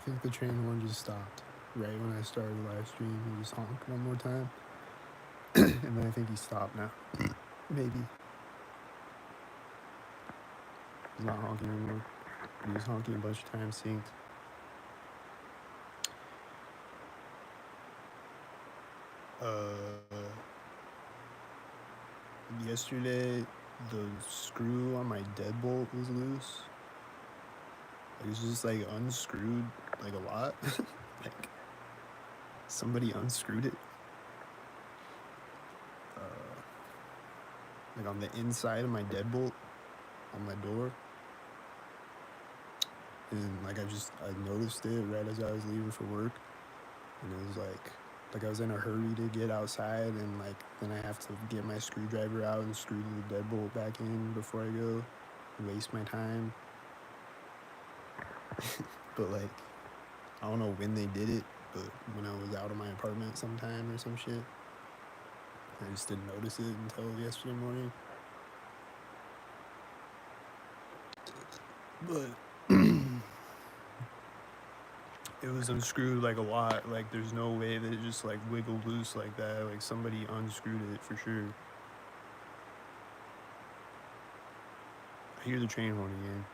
think the train horn just stopped right when I started the live stream. He just honked one more time, and then I think he stopped now. Maybe he's not honking anymore. He was honking a bunch of times synced. Yesterday, the screw on my deadbolt was loose. It was just like unscrewed like a lot. Like somebody unscrewed it. Like on the inside of my deadbolt on my door. And like I noticed it right as I was leaving for work. And it was like I was in a hurry to get outside, and like then I have to get my screwdriver out and screw the deadbolt back in before I go. Waste my time. But like I don't know when they did it, but when I was out of my apartment sometime or some shit. I just didn't notice it until yesterday morning. But it was unscrewed like a lot. Like there's no way that it just like wiggled loose like that. Like somebody unscrewed it for sure. I hear the train horn again.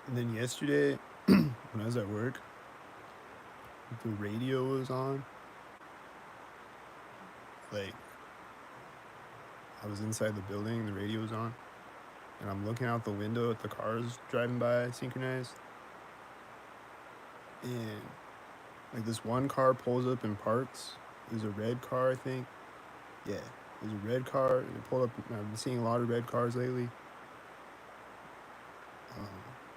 And then yesterday, when I was at work, the radio was on. Like, I was inside the building, the radio was on, and I'm looking out the window at the cars driving by, synchronized. And, like, this one car pulls up and parks. It was a red car, I think. Yeah, it was a red car. It pulled up. I've been seeing a lot of red cars lately.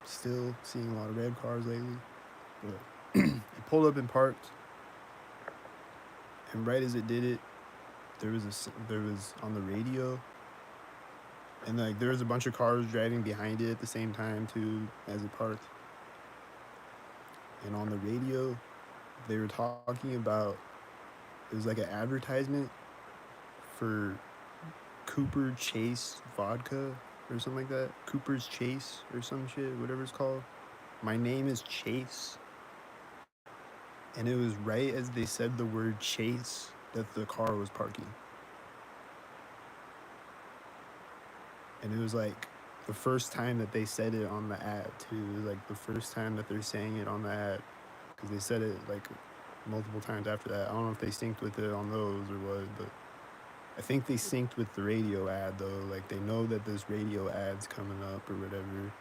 Still seeing a lot of red cars lately. But it pulled up and parked. And right as it did it, there was on the radio, and like there was a bunch of cars driving behind it at the same time too as it parked. And on the radio, they were talking about, it was like an advertisement for Cooper Chase vodka or something like that. Cooper's Chase or some shit, whatever it's called. My name is Chase. And it was right as they said the word Chase that the car was parking. And it was like the first time that they said it on the ad too. It was like the first time that they're saying it on the ad, because they said it like multiple times after that. I don't know if they synced with it on those or what, but I think they synced with the radio ad though. Like they know that this radio ad's coming up or whatever,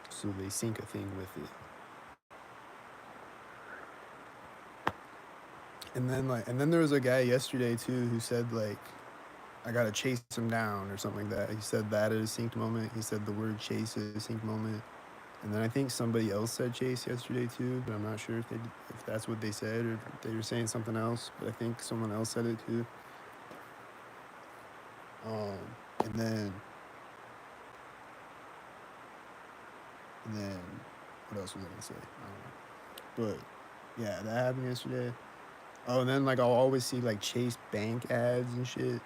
so they sync a thing with it. And then there was a guy yesterday too who said like, I gotta chase him down or something like that. He said that at a synced moment. He said the word chase at a synced moment. And then I think somebody else said chase yesterday too, but I'm not sure if that's what they said or if they were saying something else. But I think someone else said it too. And then what else was I gonna say? I don't know. But yeah, that happened yesterday. Oh, and then like I'll always see like Chase Bank ads and shit.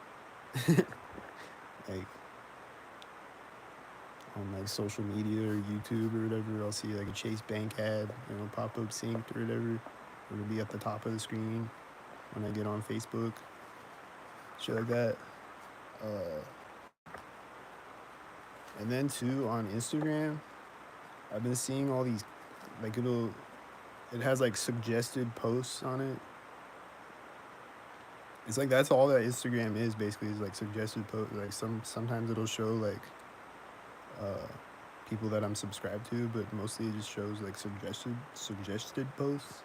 Like on like social media or YouTube or whatever, I'll see like a Chase Bank ad, pop up synced or whatever. It'll be at the top of the screen when I get on Facebook. Shit like that. And then too on Instagram, I've been seeing all these, like it has like suggested posts on it. It's like that's all that Instagram is basically, is like suggested posts. Like sometimes it'll show like people that I'm subscribed to, but mostly it just shows like suggested posts.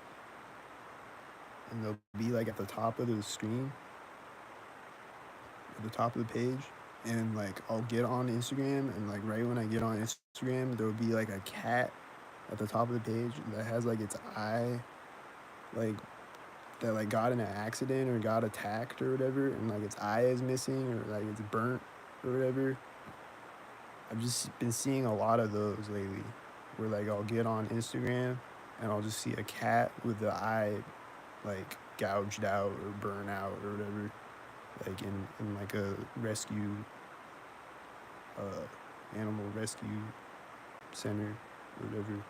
And they'll be like at the top of the screen, at the top of the page. And like I'll get on Instagram, and like right when I get on Instagram, there'll be like a cat at the top of the page that has like its eye, like that like got in an accident or got attacked or whatever, and like its eye is missing or like it's burnt or whatever. I've just been seeing a lot of those lately, where like I'll get on Instagram and I'll just see a cat with the eye like gouged out or burn out or whatever, like in like a rescue, animal rescue center or whatever.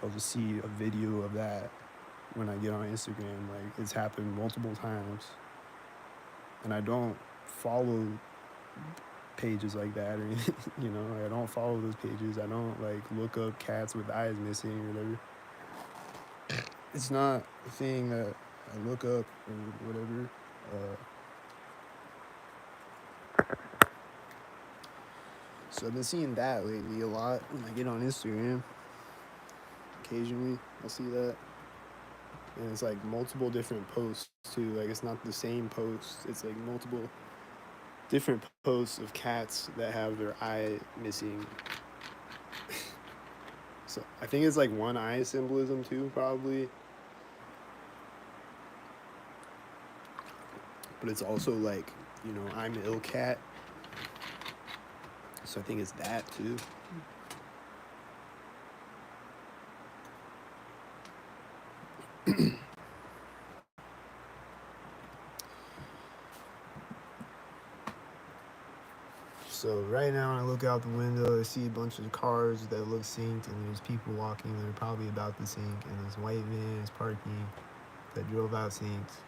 I'll just see a video of that when I get on Instagram. Like, it's happened multiple times, and I don't follow pages like that or anything. I don't follow those pages. I don't like look up cats with eyes missing or whatever. It's not a thing that I look up or whatever. So I've been seeing that lately a lot when I get on Instagram. Occasionally I'll see that, and it's like multiple different posts too. Like, it's not the same post. It's like multiple different posts of cats that have their eye missing. So I think it's like one eye symbolism too, probably. But it's also like, I'm an ill cat. So I think it's that too. So right now, when I look out the window, I see a bunch of cars that look synced, and there's people walking that are probably about to sync, and this white van is parking that drove out synced.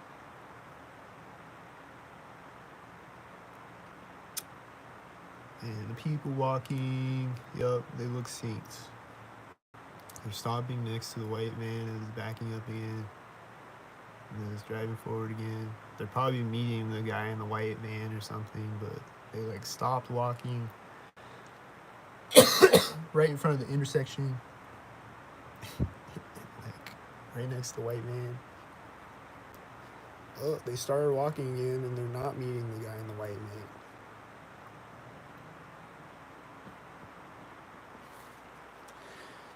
And the people walking, yup, they look synced. They're stopping next to the white van and it's backing up again. And then it's driving forward again. They're probably meeting the guy in the white van or something, but they like stopped walking right in front of the intersection. Like right next to the white van. Oh, they started walking again and they're not meeting the guy in the white van.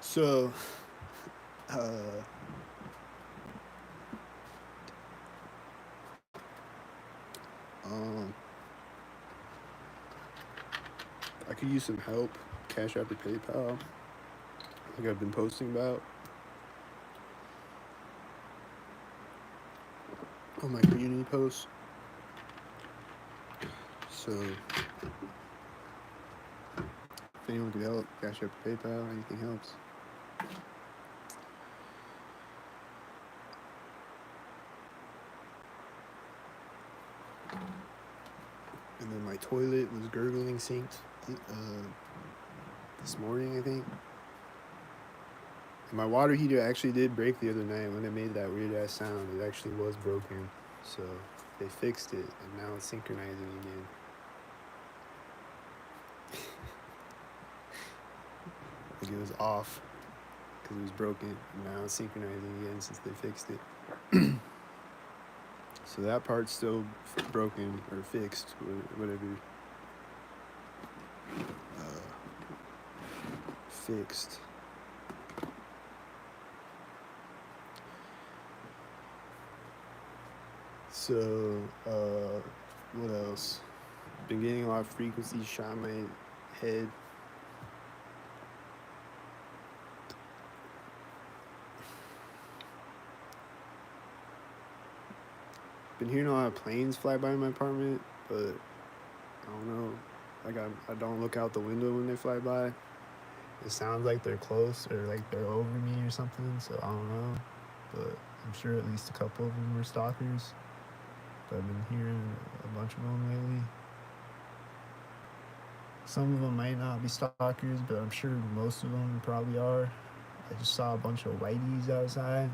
So, I could use some help, Cash App or PayPal, like I've been posting about on my community posts. So, if anyone could help, Cash App or PayPal, anything helps. And then my toilet was gurgling synced this morning, I think. And my water heater actually did break the other night when it made that weird ass sound. It actually was broken. So they fixed it, and now it's synchronizing again. Like, it was off because it was broken, and now it's synchronizing again since they fixed it. So that part's still broken or fixed, or whatever. Fixed. So, what else? Been getting a lot of frequency shot in my head. Been hearing a lot of planes fly by my apartment, but I don't know. Like, I don't look out the window when they fly by. It sounds like they're close or like they're over me or something, so I don't know. But I'm sure at least a couple of them are stalkers. But I've been hearing a bunch of them lately. Some of them might not be stalkers, but I'm sure most of them probably are. I just saw a bunch of whiteys outside.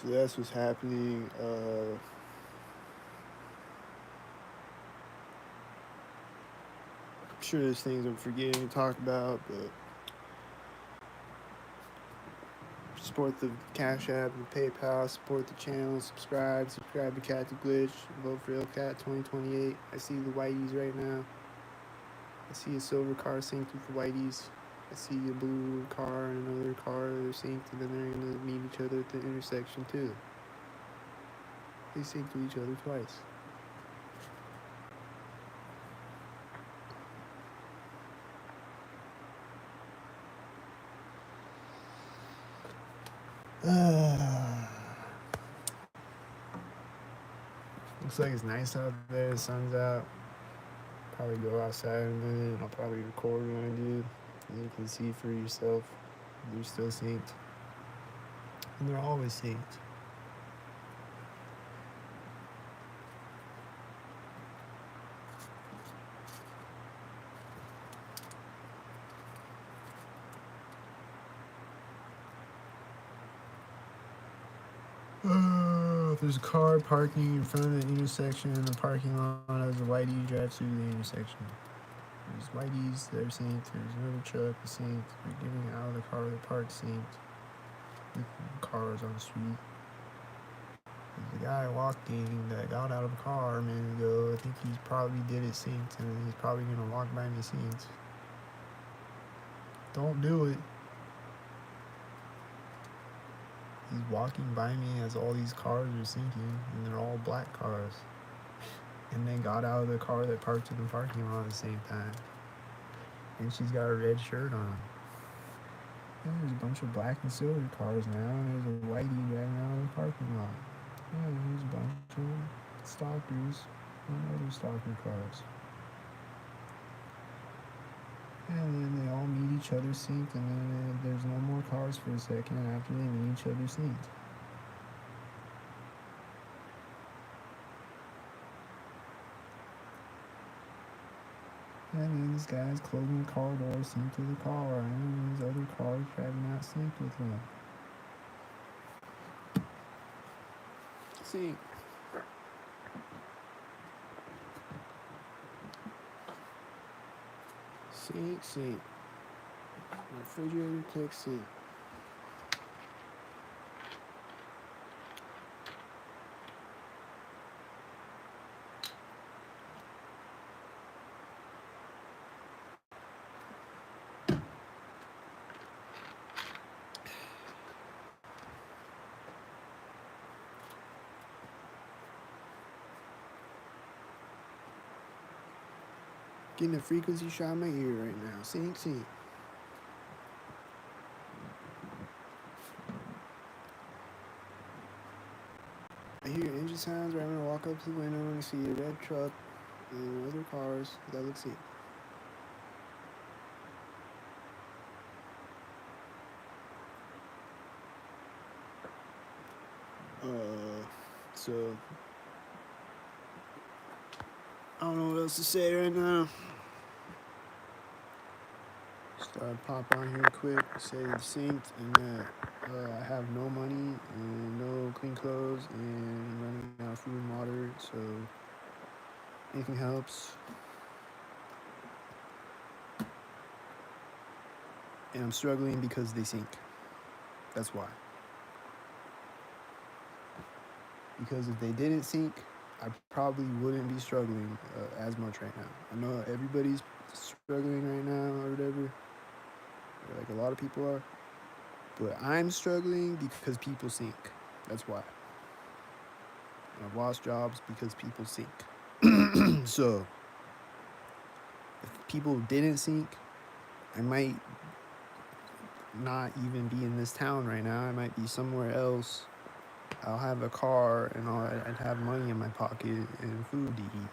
So that's what's happening. I'm sure there's things I'm forgetting to talk about, but Support the Cash App, the PayPal, support the channel, subscribe to Cat the Glitch, vote for Cat 2028. I see the whiteys right now. I see a silver car synced with the whiteys. I see a blue car and another car that are synced, and then they're gonna meet each other at the intersection too. They synced with each other twice. Looks like it's nice out there. The sun's out. Probably go outside in a minute. I'll probably record when I do. And you can see for yourself. They're still synced. And they're always synced. If there's a car parking in front of the intersection in the parking lot as a whitey, you drive through the intersection. There's whiteys, they're synced. There's another truck, that's synced. They're getting out of the car, the park synced. The cars on the street. There's a guy walking that got out of a car a minute ago. I think he's probably did it synced, and he's probably gonna walk by me synced. Don't do it. He's walking by me as all these cars are sinking, and they're all black cars. And they got out of the car that parked in the parking lot at the same time. And she's got a red shirt on. And there's a bunch of black and silver cars now, and there's a whitey driving out of the parking lot. And there's a bunch of stalkers and other stalker cars. And then they all meet each other synced, and then there's no more cars for a second after they meet each other synced. And then this guy's closing the car door synced to the car, and these other cars driving out synced with him. Sync. Sync. Refrigerator text sync. Getting a frequency shot in my ear right now. Sync. I hear engine sounds right when I walk up to the window and I see a red truck and other cars that look synced. So I don't know what else to say right now. Just thought I'd pop on here quick, say it's synced, and that I have no money and no clean clothes and I'm running out of food and water, so anything helps. And I'm struggling because they sync. That's why. Because if they didn't sync, I probably wouldn't be struggling as much right now. I know everybody's struggling right now or whatever, like a lot of people are, but I'm struggling because people sync. That's why. And I've lost jobs because people sync. So if people didn't sync, I might not even be in this town right now. I might be somewhere else. I'll have a car and I'd have money in my pocket and food to eat.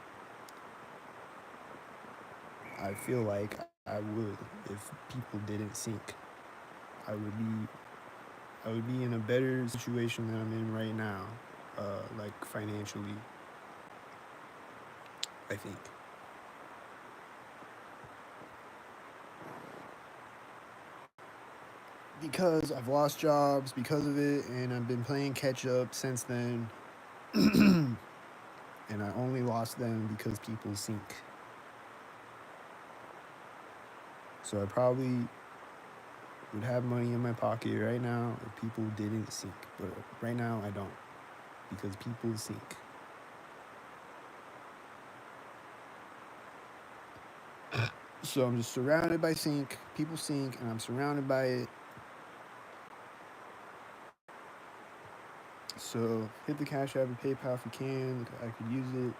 I feel like I would if people didn't sync. I would be in a better situation than I'm in right now, like financially, I think. Because I've lost jobs because of it, and I've been playing catch up since then. And I only lost them because people sync. So I probably would have money in my pocket right now if people didn't sink. But right now I don't, because people sink. So I'm just surrounded by sink. People sink, and I'm surrounded by it. So hit the Cash App and PayPal if you can. I could use it.